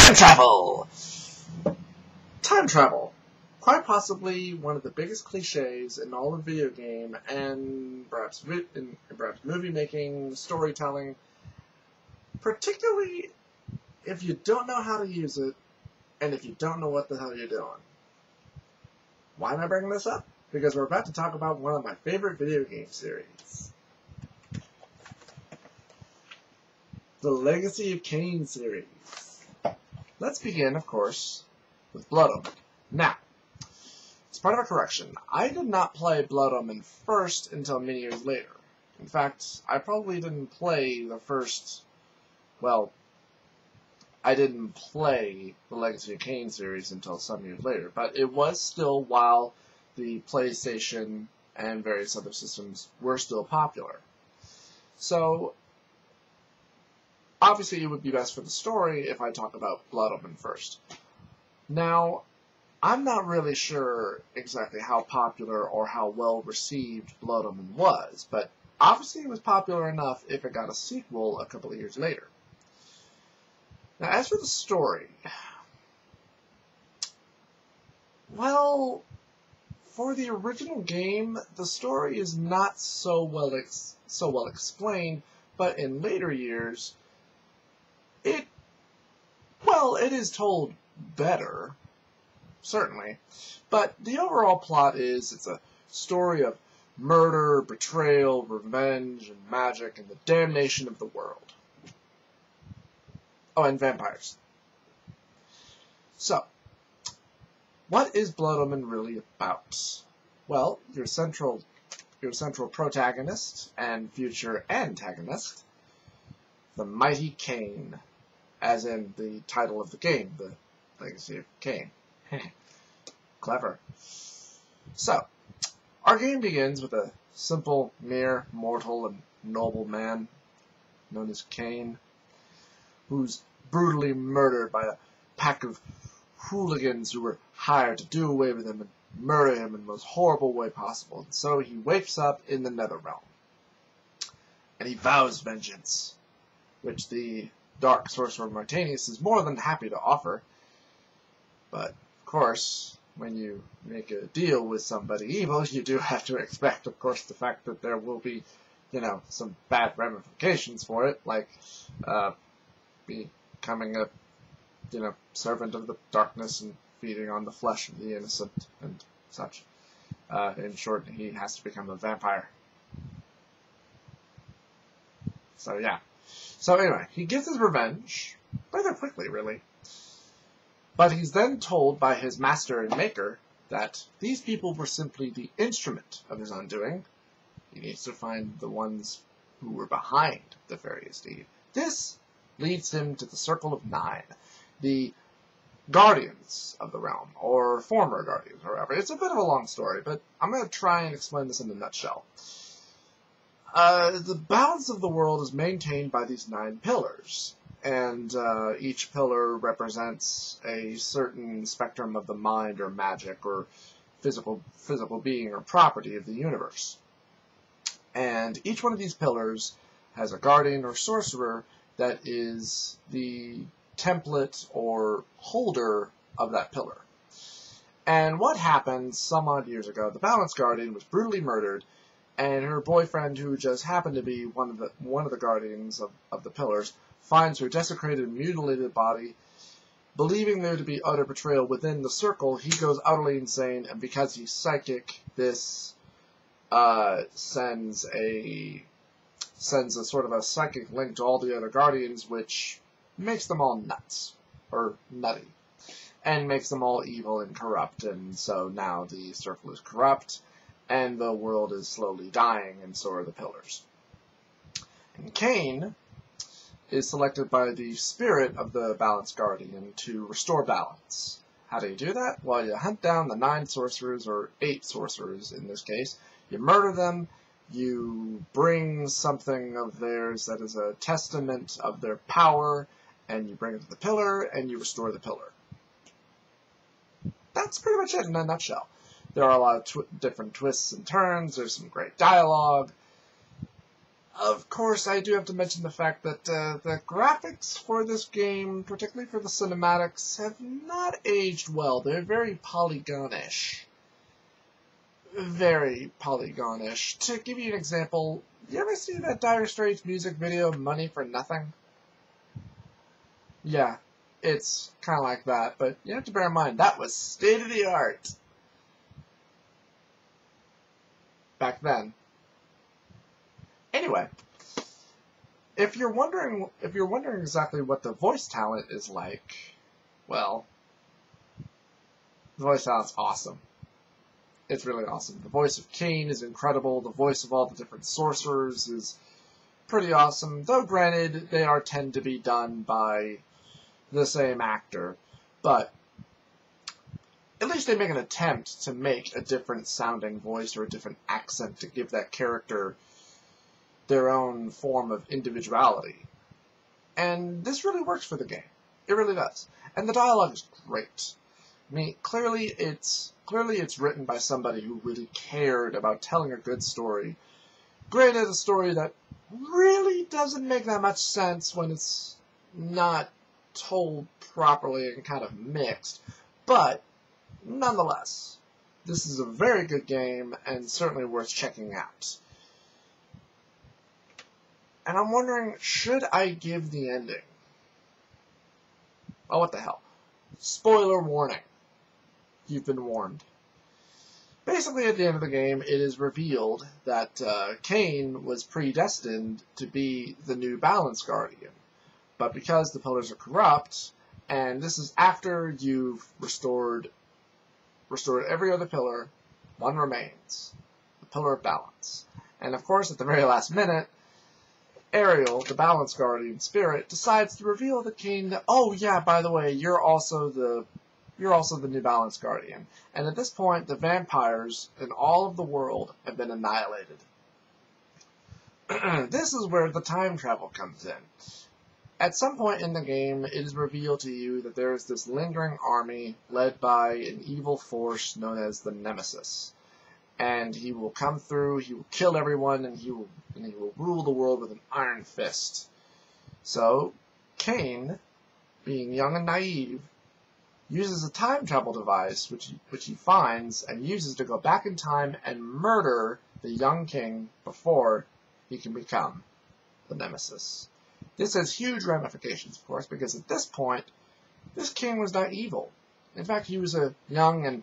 Time travel! Time travel. Quite possibly one of the biggest cliches in all of video game and perhaps movie making, storytelling, particularly if you don't know how to use it and if you don't know what the hell you're doing. Why am I bringing this up? Because we're about to talk about one of my favorite video game series. The Legacy of Kain series. Let's begin, of course, with Blood Omen. Now, as part of a correction, I did not play Blood Omen first until many years later. In fact, I probably didn't play the first, well, I didn't play the Legacy of Kain series until some years later, but it was still while the PlayStation and various other systems were still popular. So, obviously, it would be best for the story if I talk about Blood Omen first. Now, I'm not really sure exactly how popular or how well received Blood Omen was, but obviously it was popular enough if it got a sequel a couple of years later. Now, as for the story, well, for the original game, the story is not so well explained, but in later years, it is told better, certainly, but the overall plot is it's a story of murder, betrayal, revenge, and magic, and the damnation of the world. Oh, and vampires. So, what is Blood Omen really about? Well, your central protagonist and future antagonist, the mighty Kain, as in the title of the game, The Legacy of Kain. Clever. So, our game begins with a simple, mere mortal and noble man known as Kain, who's brutally murdered by a pack of hooligans who were hired to do away with him and murder him in the most horrible way possible. And so he wakes up in the Netherrealm, and he vows vengeance, which the Dark Sorcerer Martanius is more than happy to offer. But, of course, when you make a deal with somebody evil, you do have to expect, of course, the fact that there will be, some bad ramifications for it, like becoming a, servant of the darkness and feeding on the flesh of the innocent and such. In short, he has to become a vampire. So, yeah. So, anyway, he gets his revenge rather quickly, really. But he's then told by his master and maker that these people were simply the instrument of his undoing. He needs to find the ones who were behind the nefarious deed. This leads him to the Circle of Nine, the guardians of the realm, or former guardians, or whatever. It's a bit of a long story, but I'm going to try and explain this in a nutshell. The balance of the world is maintained by these 9 pillars, and each pillar represents a certain spectrum of the mind or magic or physical being or property of the universe. And each one of these pillars has a guardian or sorcerer that is the template or holder of that pillar. And what happened some odd years ago, the Balance Guardian was brutally murdered, and her boyfriend, who just happened to be one of the guardians of the pillars, finds her desecrated and mutilated body. Believing there to be utter betrayal within the circle, he goes utterly insane, and because he's psychic, this sends a sort of a psychic link to all the other guardians, which makes them all nuts, or nutty, and makes them all evil and corrupt, and so now the circle is corrupt, and the world is slowly dying, and so are the pillars. And Kain is selected by the spirit of the Balance Guardian to restore balance. How do you do that? Well, you hunt down the 9 sorcerers, or 8 sorcerers in this case. You murder them, you bring something of theirs that is a testament of their power, and you bring it to the pillar, and you restore the pillar. That's pretty much it in a nutshell. There are a lot of different twists and turns, there's some great dialogue. Of course, I do have to mention the fact that the graphics for this game, particularly for the cinematics, have not aged well. They're very polygonish. Very polygonish. To give you an example, you ever see that Dire Straits music video, Money for Nothing? Yeah, it's kind of like that, but you have to bear in mind, that was state-of-the-art back then. Anyway, if you're wondering exactly what the voice talent is like, well, the voice talent's awesome. It's really awesome. The voice of Kain is incredible. The voice of all the different sorcerers is pretty awesome. Though, granted, they tend to be done by the same actor. But at least they make an attempt to make a different sounding voice or a different accent to give that character their own form of individuality. And this really works for the game. It really does. And the dialogue is great. I mean, clearly it's written by somebody who really cared about telling a good story. Granted, a story that really doesn't make that much sense when it's not told properly and kind of mixed. But, nonetheless, this is a very good game and certainly worth checking out. And I'm wondering, should I give the ending? Oh, what the hell. Spoiler warning. You've been warned. Basically, at the end of the game, it is revealed that Kain was predestined to be the new Balance Guardian. But because the pillars are corrupt, and this is after you've restored every other pillar, one remains. The Pillar of Balance. And of course, at the very last minute, Ariel, the Balance Guardian spirit, decides to reveal to Kain that, oh yeah, by the way, you're also the New Balance Guardian. And at this point, the vampires in all of the world have been annihilated. This is where the time travel comes in. At some point in the game, it is revealed to you that there is this lingering army led by an evil force known as the Nemesis. And he will come through, he will kill everyone, and he will rule the world with an iron fist. So, Kain, being young and naive, uses a time travel device, which he finds, and uses to go back in time and murder the young king before he can become the Nemesis. This has huge ramifications, of course, because at this point, this king was not evil. In fact, he was a young and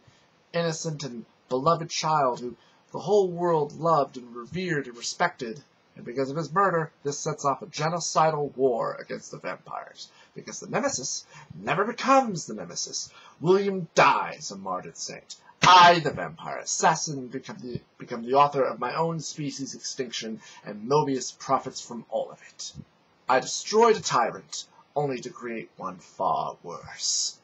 innocent and beloved child who the whole world loved and revered and respected, and because of his murder, this sets off a genocidal war against the vampires. Because the Nemesis never becomes the Nemesis. William dies a martyred saint. I, the vampire assassin, become the author of my own species' extinction, and Mobius profits from all of it. I destroyed a tyrant, only to create one far worse.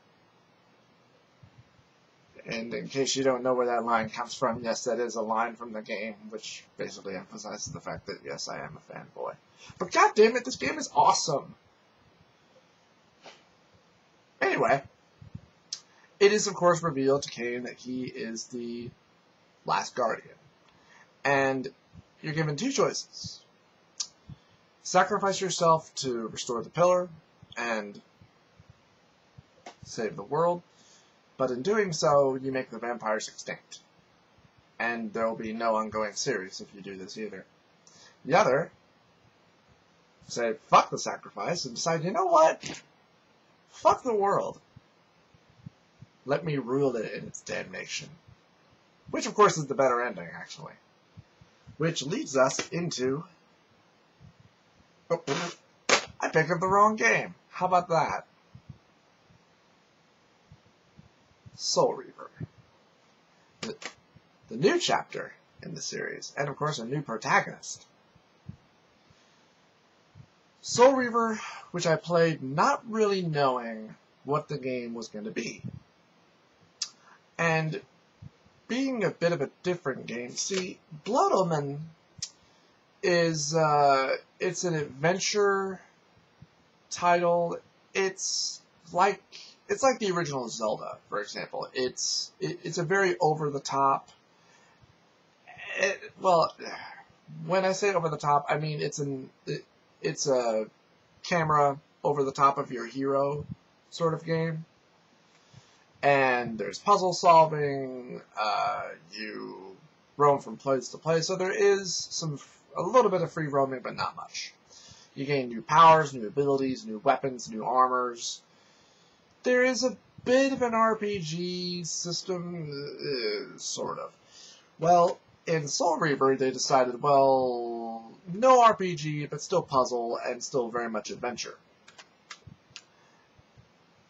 And in case you don't know where that line comes from, yes, that is a line from the game, which basically emphasizes the fact that, yes, I am a fanboy. But goddammit, this game is awesome! Anyway, it is, of course, revealed to Kain that he is the last Guardian. And you're given two choices. Sacrifice yourself to restore the pillar and save the world. But in doing so, you make the vampires extinct. And there will be no ongoing series if you do this either. The other, say, fuck the sacrifice, and decide, you know what? Fuck the world. Let me rule it in its damnation. Which, of course, is the better ending, actually. Which leads us into... Oh, I picked up the wrong game. How about that? Soul Reaver. The new chapter in the series, and of course a new protagonist. Soul Reaver, which I played not really knowing what the game was going to be. And being a bit of a different game, see, Blood Omen is, it's an adventure title. It's like the original Zelda, for example. It's a very over-the-top... Well, when I say over the top, I mean it's a camera over the top of your hero sort of game. And there's puzzle solving, you roam from place to place, so there is a little bit of free roaming, but not much. You gain new powers, new abilities, new weapons, new armors. There is a bit of an RPG system, sort of. Well, in Soul Reaver, they decided, well, no RPG, but still puzzle, and still very much adventure.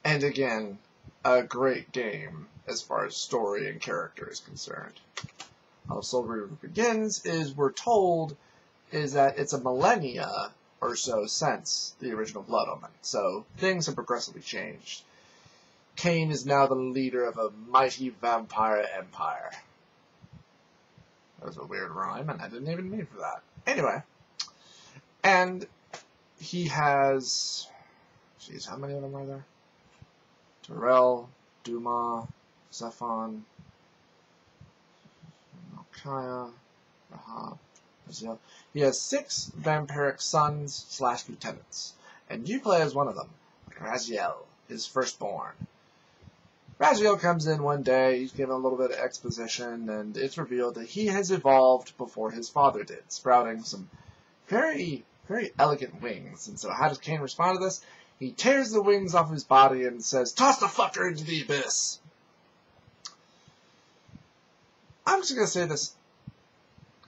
And again, a great game as far as story and character is concerned. How Soul Reaver begins is, we're told, is that it's a millennia or so since the original Blood Omen. So things have progressively changed. Kain is now the leader of a mighty vampire empire. That was a weird rhyme, and I didn't even mean for that. Anyway, and he has... Jeez, how many of them are there? Terrell, Duma, Zephon, Kaya, Rahab, Brazil. He has 6 vampiric sons/lieutenants, and you play as one of them, Raziel, his firstborn. Raziel comes in one day, he's given a little bit of exposition, and it's revealed that he has evolved before his father did, sprouting some very, very elegant wings. And so how does Kain respond to this? He tears the wings off his body and says, "Toss the fucker into the abyss." I'm just going to say this.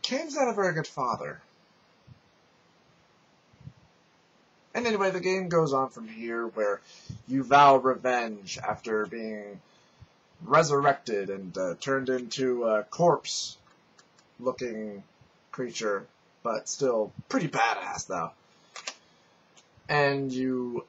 Kain's not a very good father. And anyway, the game goes on from here where you vow revenge after being resurrected and turned into a corpse-looking creature, but still pretty badass, though. And you...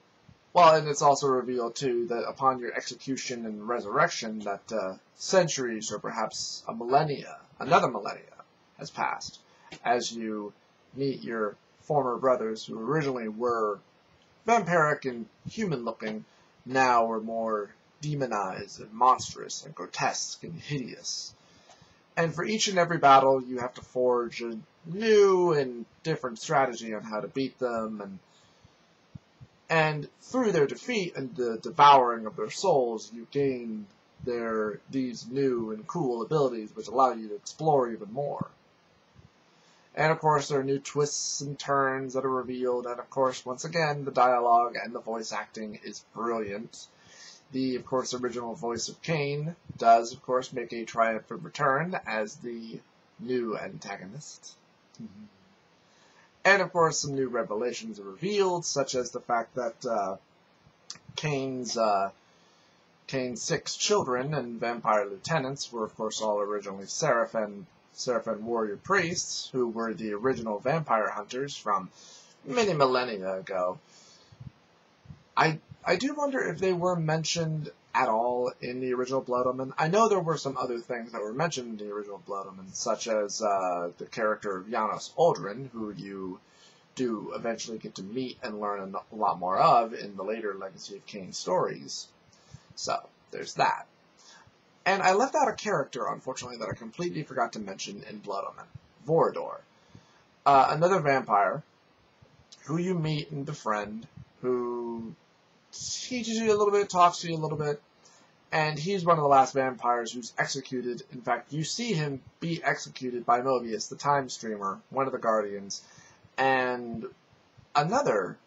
Well, and it's also revealed, too, that upon your execution and resurrection, that centuries or perhaps another millennia, has passed, as you meet your former brothers who originally were vampiric and human-looking, now are more demonized and monstrous and grotesque and hideous. And for each and every battle, you have to forge a new and different strategy on how to beat them, and through their defeat and the devouring of their souls, you gain these new and cool abilities which allow you to explore even more. And of course, there are new twists and turns that are revealed, and of course, once again, the dialogue and the voice acting is brilliant. The, of course, original voice of Kain does, of course, make a triumphant return as the new antagonist. Mm-hmm. And, of course, some new revelations are revealed, such as the fact that Kain's 6 children and vampire lieutenants were, of course, all originally Seraphim warrior priests, who were the original vampire hunters from many millennia ago. I do wonder if they were mentioned at all in the original Blood Omen. I know there were some other things that were mentioned in the original Blood Omen, such as the character of Janos Aldrin, who you do eventually get to meet and learn a lot more of in the later Legacy of Kain stories. So, there's that. And I left out a character, unfortunately, that I completely forgot to mention in Blood Omen. Vorador. Another vampire who you meet and befriend, who teaches you a little bit, talks to you a little bit, and he's one of the last vampires who's executed. In fact, you see him be executed by Mobius, the Time Streamer, one of the Guardians, and another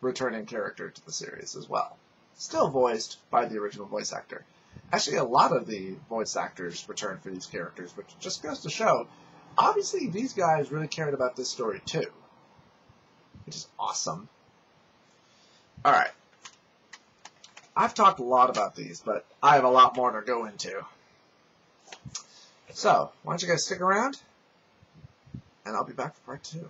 returning character to the series as well. Still voiced by the original voice actor. Actually, a lot of the voice actors return for these characters, which just goes to show, obviously these guys really cared about this story too. Which is awesome. Alright. I've talked a lot about these, but I have a lot more to go into. So, why don't you guys stick around, and I'll be back for part 2.